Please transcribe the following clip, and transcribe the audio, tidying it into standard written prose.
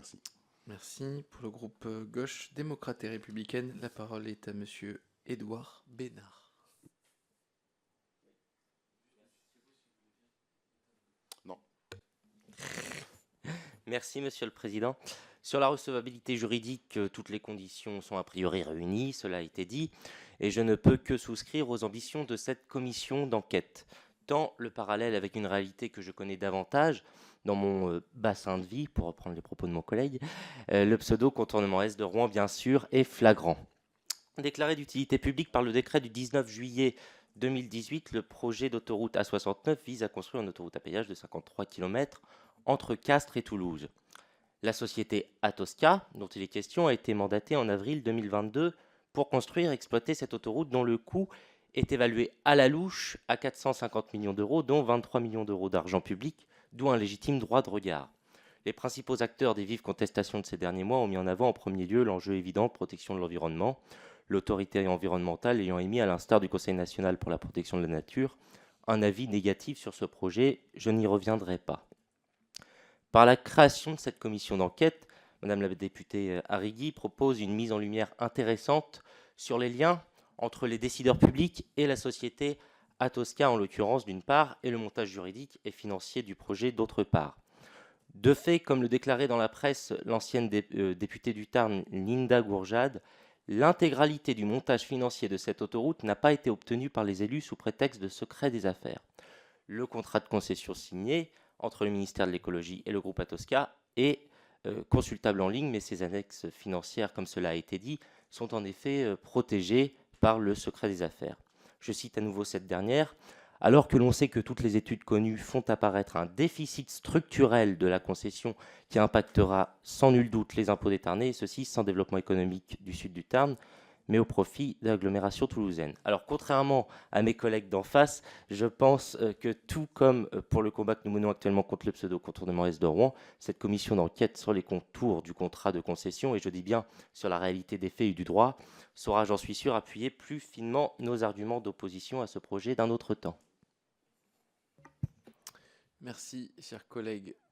Merci. Merci. Pour le groupe Gauche démocrate et républicaine, la parole est à monsieur Édouard Bénard. Non. Merci, Monsieur le Président. Sur la recevabilité juridique, toutes les conditions sont a priori réunies, cela a été dit, et je ne peux que souscrire aux ambitions de cette commission d'enquête. Tant le parallèle avec une réalité que je connais davantage, dans mon bassin de vie, pour reprendre les propos de mon collègue, le pseudo-contournement Est de Rouen, bien sûr, est flagrant. Déclaré d'utilité publique par le décret du 19 juillet 2018, le projet d'autoroute A69 vise à construire une autoroute à péage de 53 km entre Castres et Toulouse. La société Atosca, dont il est question, a été mandatée en avril 2022 pour construire et exploiter cette autoroute dont le coût est évalué à la louche à 450 millions d'euros, dont 23 millions d'euros d'argent public, d'où un légitime droit de regard. Les principaux acteurs des vives contestations de ces derniers mois ont mis en avant en premier lieu l'enjeu évident de protection de l'environnement, l'autorité environnementale ayant émis, à l'instar du Conseil national pour la protection de la nature, un avis négatif sur ce projet. Je n'y reviendrai pas. Par la création de cette commission d'enquête, Madame la députée Arrigui propose une mise en lumière intéressante sur les liens entre les décideurs publics et la société Atosca, en l'occurrence, d'une part, et le montage juridique et financier du projet, d'autre part. De fait, comme le déclarait dans la presse l'ancienne députée du Tarn, Linda Gourjade, l'intégralité du montage financier de cette autoroute n'a pas été obtenue par les élus sous prétexte de secret des affaires. Le contrat de concession signé entre le ministère de l'écologie et le groupe Atosca est consultable en ligne, mais ses annexes financières, comme cela a été dit, sont en effet protégées par le secret des affaires. Je cite à nouveau cette dernière. Alors que l'on sait que toutes les études connues font apparaître un déficit structurel de la concession qui impactera sans nul doute les impôts des Tarnais, et ceci sans développement économique du sud du Tarn, mais au profit de l'agglomération toulousaine. Alors, contrairement à mes collègues d'en face, je pense que tout comme pour le combat que nous menons actuellement contre le pseudo-contournement Est de Rouen, cette commission d'enquête sur les contours du contrat de concession, et je dis bien sur la réalité des faits et du droit, saura, j'en suis sûr, appuyer plus finement nos arguments d'opposition à ce projet d'un autre temps. Merci, chers collègues.